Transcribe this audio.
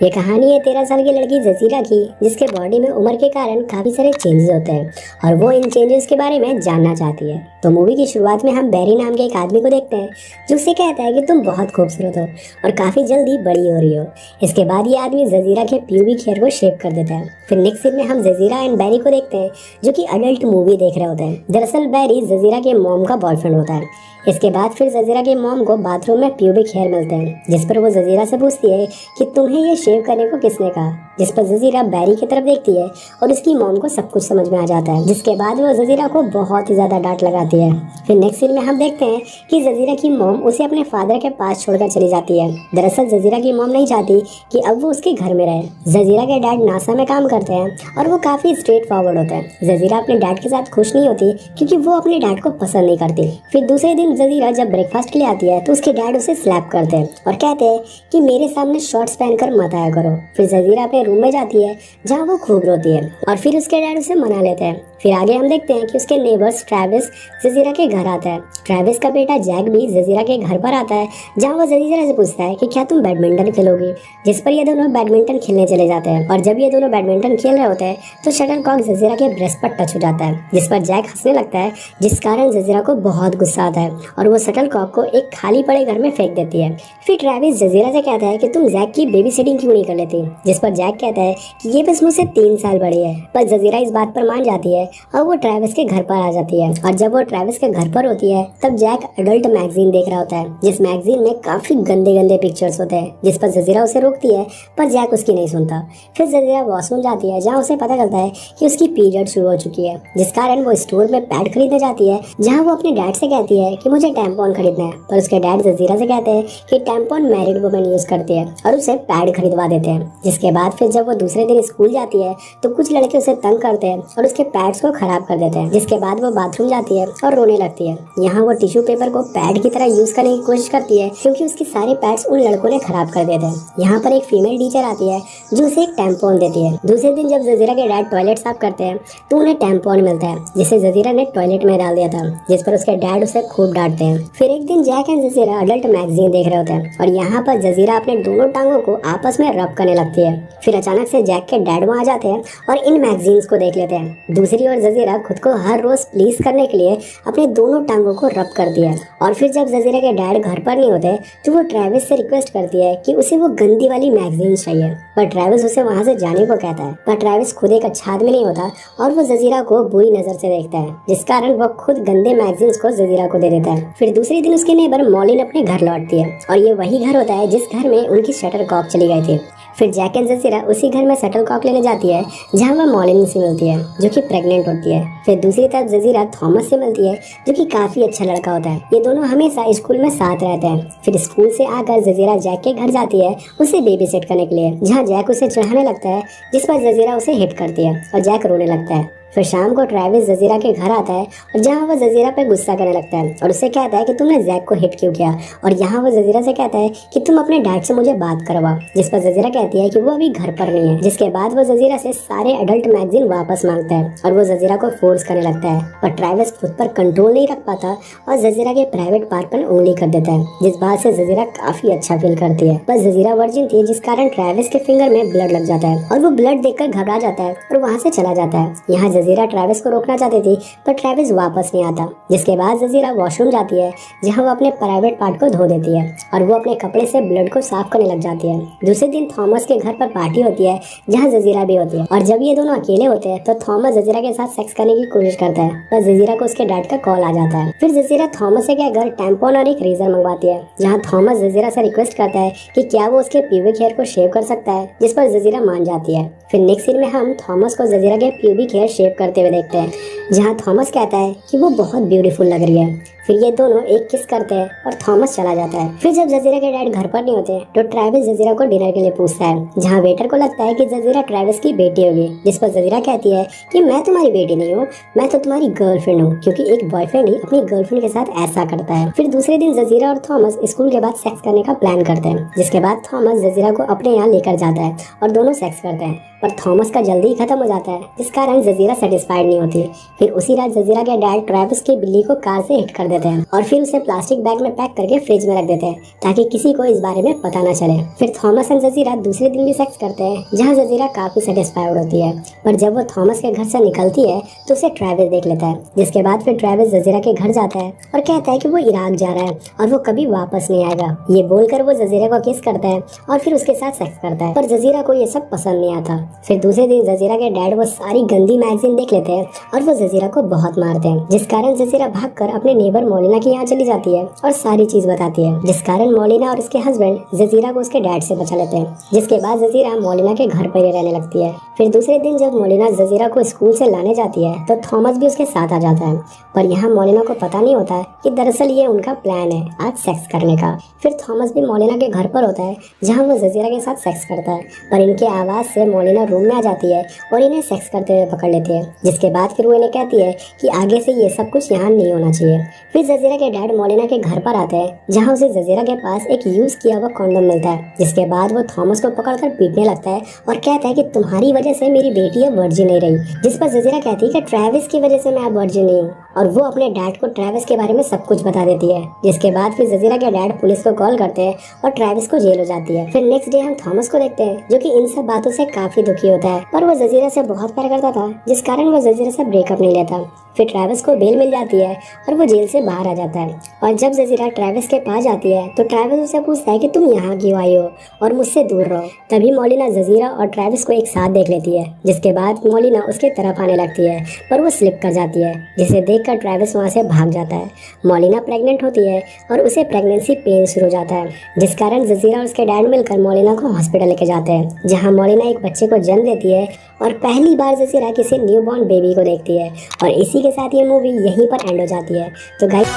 ये कहानी है 13 साल की लड़की जजीरा की, जिसके बॉडी में उम्र के कारण काफी सारे चेंजेस होते हैं और वो इन चेंजेस के बारे में जानना चाहती है। तो मूवी की शुरुआत में हम बैरी नाम के एक आदमी को देखते हैं जो उसे कहता है कि तुम बहुत खूबसूरत हो और काफी जल्दी बड़ी हो रही हो। इसके बाद ये आदमी जजीरा के प्यूबिक हेयर को शेप कर देता है। फिर नेक्स्ट सीन में हम जजीरा एंड बैरी को देखते हैं जो कि अडल्ट मूवी देख रहे होते हैं। दरअसल बैरी जजीरा के मॉम का बॉयफ्रेंड होता है। इसके बाद फिर जजीरा के मॉम को बाथरूम में प्यूबिक हेयर मिलते हैं, जिस पर वो जजीरा से पूछती है कि तुम्हें ये शेव करने को किसने कहा, जिस पर जजीरा बैरी की तरफ देखती है और उसकी मॉम को सब कुछ समझ में आ जाता है, जिसके बाद वो जजीरा को बहुत ही ज्यादा डांट लगाती है। फिर नेक्स्ट सीन में हम देखते हैं कि जजीरा की मॉम उसे अपने फादर के पास छोड़कर चली जाती है। दरअसल जजीरा की मॉम नहीं चाहती कि अब वो उसके घर में रहे। जजीरा के डैड नासा में काम करते हैं और वो काफी स्ट्रेट फॉरवर्ड होते हैं। जजीरा अपने डैड के साथ खुश नहीं होती क्योंकि वो अपने डैड को पसंद नहीं करती। फिर दूसरे दिन जजीरा जब ब्रेकफास्ट के लिए आती है तो उसके डैड उसे स्लैप करते हैं और कहते हैं कि मेरे सामने शॉर्ट्स पहनकर मत आया करो। फिर जजीरा अपने रूम में जाती है जहाँ वो खूब रोती है और फिर उसके डैड उसे मना लेते हैं। फिर आगे हम देखते हैं कि उसके नेबर्स ट्रेविस जजीरा के घर आता है। ट्रेविस का बेटा जैक भी जजीरा के घर पर आता है, जहाँ वो जजीरा से पूछता है कि क्या तुम बैडमिंटन खेलोगी, जिस पर ये दोनों बैडमिंटन खेलने चले जाते हैं। और जब ये दोनों बैडमिंटन खेल रहे होते हैं तो शटलकॉक जजीरा के ब्रेस्ट पर टच हो जाता है, जिस पर जैक हंसने लगता है, जिस कारण जजीरा को बहुत गुस्सा आता है और वो शटलकॉक को एक खाली पड़े घर में फेंक देती है। फिर ट्रेविस जजीरा से कहता है कि तुम जैक की बेबी सिटिंग क्यों नहीं कर लेती, जिस पर जैक कहता है कि ये बस मुझसे 3 साल बड़ी है। पर जजीरा इस बात पर मान जाती है और वो ट्रेविस के घर पर आ जाती है। और जब वो ट्रेविस के घर पर होती है तब जैक अडल्ट मैगजीन देख रहा होता है, जिस मैगजीन में काफी गंदे गंदे पिक्चर्स होते हैं, जिस पर जजीरा उसे रोकती है पर जैक उसकी नहीं सुनता। फिर जजीरा वॉशरूम जाती है जहाँ उसे पता चलता है कि उसकी पीरियड शुरू हो चुकी है, जिस कारण वो स्टोर में पैड खरीदने जाती है, जहाँ वो अपने डैड से कहती है कि मुझे टैम्पॉन खरीदना है। पर उसके डैड जजीरा से कहते हैं कि टैम्पॉन मैरिड वुमेन यूज करती है और उसे पैड खरीदवा देते हैं। जिसके बाद फिर जब वो दूसरे दिन स्कूल जाती है तो कुछ लड़के उसे तंग करते हैं और उसके पैड्स को खराब कर देते हैं। जिसके बाद वो बाथरूम जाती है और रोने लगती है। यहाँ वो टिश्यू पेपर को पैड की तरह यूज करने की कोशिश करती है क्योंकि उसके सारे पैड्स उन लड़कों ने खराब कर दिए थे। यहाँ पर एक फीमेल टीचर आती है जो उसे एक टैम्पॉन देती है। दूसरे दिन जब जजीरा के डैड टॉयलेट साफ करते हैं तो उन्हें टैम्पॉन मिलता है, जिसे जजीरा ने टॉयलेट में डाल दिया था, जिस पर उसके डैड उसे खूब डांटते हैं। फिर एक दिन जैक एंड जजीरा अडल्ट मैगजीन देख रहे होते हैं और यहाँ पर जजीरा अपने दोनों टांगों को आपस में रब करने लगती है। फिर अचानक से जैक के डैड वहाँ आ जाते हैं और इन मैगजीन्स को देख लेते हैं। दूसरी ओर जजीरा खुद को हर रोज प्लीज करने के लिए अपने दोनों टांगों को रब करती है। और फिर जब जजीरा के डैड घर पर नहीं होते तो वो ट्रेविस से रिक्वेस्ट करती है कि उसे वो गंदी वाली मैगजीन चाहिए, पर ट्रेविस उसे वहाँ से जाने को कहता है। पर ट्रेविस खुद एक अच्छा आदमी नहीं होता और वो जजीरा को बुरी नजर से देखता है, जिस कारण वो खुद गंदे मैगजीन्स को जजीरा को दे देता है। फिर दूसरे दिन उसके नेबर मॉलिन अपने घर लौटती है और ये वही घर होता है जिस घर में उनकी शटलकॉक चली गई थी। फिर जैक एंड जजीरा उसी घर में शटलकॉक लेने जाती है जहाँ वह मॉलिन से मिलती है जो कि प्रेग्नेंट होती है। फिर दूसरी तरफ जजीरा थॉमस से मिलती है जो कि काफी अच्छा लड़का होता है। ये दोनों हमेशा स्कूल में साथ रहते हैं। फिर स्कूल से आकर जजीरा जैक के घर जाती है उसे बेबी सेट करने के लिए, जहाँ जैक उसे चढ़ाने लगता है, जिस पर जजीरा उसे हिट करती है और जैक रोने लगता है। फिर शाम को ट्रेविस जजीरा के घर आता है और जहाँ वो जजीरा पे गुस्सा करने लगता है और उससे कहता है कि तुमने जैक को हिट क्यों किया। और यहाँ वो जजीरा से कहता है कि तुम अपने डैड से मुझे बात करवाओ, जिस पर जजीरा कहती है कि वो अभी घर पर नहीं है। जिसके बाद वो जजीरा से सारे अडल्ट मैगजीन वापस मांगता है और वो जजीरा को फोर्स करने लगता है, पर ट्रेविस खुद पर कंट्रोल नहीं रख पाता और जजीरा के प्राइवेट पार्ट पर उंगली कर देता है, जिस बात से जजीरा काफी अच्छा फील करती है। बस जजीरा वर्जिन थी, जिस कारण ट्रेविस के फिंगर में ब्लड लग जाता है और वो ब्लड देखकर घबरा जाता है और वहाँ से चला जाता है। यहाँ जजीरा ट्रेविस को रोकना चाहती थी पर ट्रेविस वापस नहीं आता। जिसके बाद जजीरा वॉशरूम जाती है जहाँ वो अपने प्राइवेट पार्ट को धो देती है और वो अपने कपड़े से ब्लड को साफ करने लग जाती है। दूसरे दिन थॉमस के घर पर पार्टी होती है जहाँ जजीरा भी होती है और जब ये दोनों अकेले होते हैं तो थॉमस जजीरा के साथ सेक्स करने की कोशिश करता है, पर जजीरा को उसके डैड का कॉल आ जाता है। फिर जजीरा थॉमस से घर टैम्पॉन और एक रेजर मंगवाती है, जहाँ थॉमस जजीरा से रिक्वेस्ट करता है कि क्या वो उसके प्यूबिक हेयर को शेव कर सकता है, जिस पर जजीरा मान जाती है। फिर नेक्स्ट सीन में हम थॉमस को जजीरा के प्यूबिक हेयर शेव करते हुए देखते हैं, जहाँ थॉमस कहता है कि वो बहुत ब्यूटीफुल लग रही है। फिर ये दोनों एक किस करते हैं और थॉमस चला जाता है। फिर जब जजीरा के डैड घर पर नहीं होते तो ट्रेविस जजीरा को डिनर के लिए पूछता है, जहाँ वेटर को लगता है कि जजीरा ट्रेविस की बेटी होगी, जिस पर जजीरा कहती है कि मैं तुम्हारी बेटी नहीं हूँ, मैं तो तुम्हारी गर्लफ्रेंड हूँ, क्योंकि एक बॉयफ्रेंड ही अपनी गर्लफ्रेंड के साथ ऐसा करता है। फिर दूसरे दिन जजीरा और थॉमस स्कूल के बाद सेक्स करने का प्लान करते हैं, जिसके बाद थॉमस जजीरा को अपने यहाँ लेकर जाता है और दोनों सेक्स करते हैं, पर थॉमस का जल्दी ही खत्म हो जाता है, जिस कारण जजीरा सेटिस्फाइड नहीं होती। फिर उसी रात जजीरा के डैड ट्रेविस की बिल्ली को कार से हिट कर देते हैं और फिर उसे प्लास्टिक बैग में पैक करके फ्रिज में रख देते हैं ताकि किसी को इस बारे में पता न चले। फिर थॉमस एंड जजीरा दूसरे दिन भी सेक्स करते हैं, जहाँ जजीरा काफी सेटिस्फाइड होती है। पर जब वो थॉमस के घर से निकलती है तो उसे ट्रेविस देख लेता है, जिसके बाद फिर ट्रेविस जजीरा के घर जाता है और कहता है कि वो इराक जा रहा है और वो कभी वापस नहीं आएगा। ये बोलकर वो जजीरा को किस करता है और फिर उसके साथ सेक्स करता है, पर जजीरा को ये सब पसंद नहीं आता। फिर दूसरे दिन जजीरा के डैड वो सारी गंदी मैगजीन देख लेते हैं और वो जजीरा को बहुत मारते हैं, जिस कारण जजीरा भागकर अपने नेबर मोलिना के यहाँ चली जाती है और सारी चीज बताती है, जिस कारण मोलिना और उसके हस्बैंड जजीरा को उसके डैड से बचा लेते हैं। जिसके बाद जजीरा मोलिना के घर पर ही रहने लगती है। फिर दूसरे दिन जब मोलिना जजीरा को स्कूल से लाने जाती है तो थॉमस भी उसके साथ आ जाता है, पर यहाँ मोलिना को पता नहीं होता है कि दरअसल ये उनका प्लान है आज सेक्स करने का। फिर थॉमस भी मोलिना के घर पर होता है, जहाँ वो जजीरा के साथ सेक्स करता है, पर इनके आवाज से मोलिना रूम में आ जाती है और इन्हें सेक्स करते हुए पकड़ लेती है। जिसके बाद फिर वो इन्हें कहती है कि आगे से ये सब कुछ यहाँ नहीं होना चाहिए। फिर जजीरा के डैड मोलिना के घर पर आते हैं, जहाँ उसे जजीरा के पास एक यूज किया हुआ कॉन्डोम मिलता है। जिसके बाद वो थॉमस को पकड़कर पीटने लगता है और कहता है कि तुम्हारी वजह से मेरी बेटी अब वर्जिन नहीं रही। जिस पर जजीरा कहती है कि ट्रेविस की वजह से मैं अब वर्जिन नहीं हूँ, और वो अपने डैड को ट्रेविस के बारे में सब कुछ बता देती है। जिसके बाद फिर जजीरा के डैड पुलिस को कॉल करते हैं और ट्रेविस को जेल हो जाती है। फिर नेक्स्ट डे हम थॉमस को देखते हैं, जो कि इन सब बातों से काफी दुखी होता है, पर वो जजीरा से बहुत प्यार करता था, जिस कारण वो जजीरा से ब्रेकअप नहीं लेता। फिर ट्रेविस को बेल मिल जाती है और वो जेल से बाहर आ जाता है। और जब जजीरा ट्रेविस के पास जाती है तो ट्रेविस उसे पूछता है कि तुम यहाँ क्यों आई हो और मुझसे दूर रहो। तभी मोलिना जजीरा और ट्रेविस को एक साथ देख लेती है, जिसके बाद मोलिना उसके तरफ आने लगती है, पर वो स्लिप कर जाती है, जिसे देखकर ट्रेविस वहाँ से भाग जाता है। मोलिना प्रेग्नेंट होती है और उसे प्रेगनेंसी पेन शुरू हो जाता है, जिस कारण जजीरा और उसके डैड मिलकर मोलिना को हॉस्पिटल लेके जाते हैं, जहाँ मोलिना एक बच्चे को जन्म देती है और पहली बार जजीरा किसी न्यूबॉर्न बेबी को देखती है। और इसी के साथ ये मूवी यहीं पर एंड हो जाती है। तो गाइस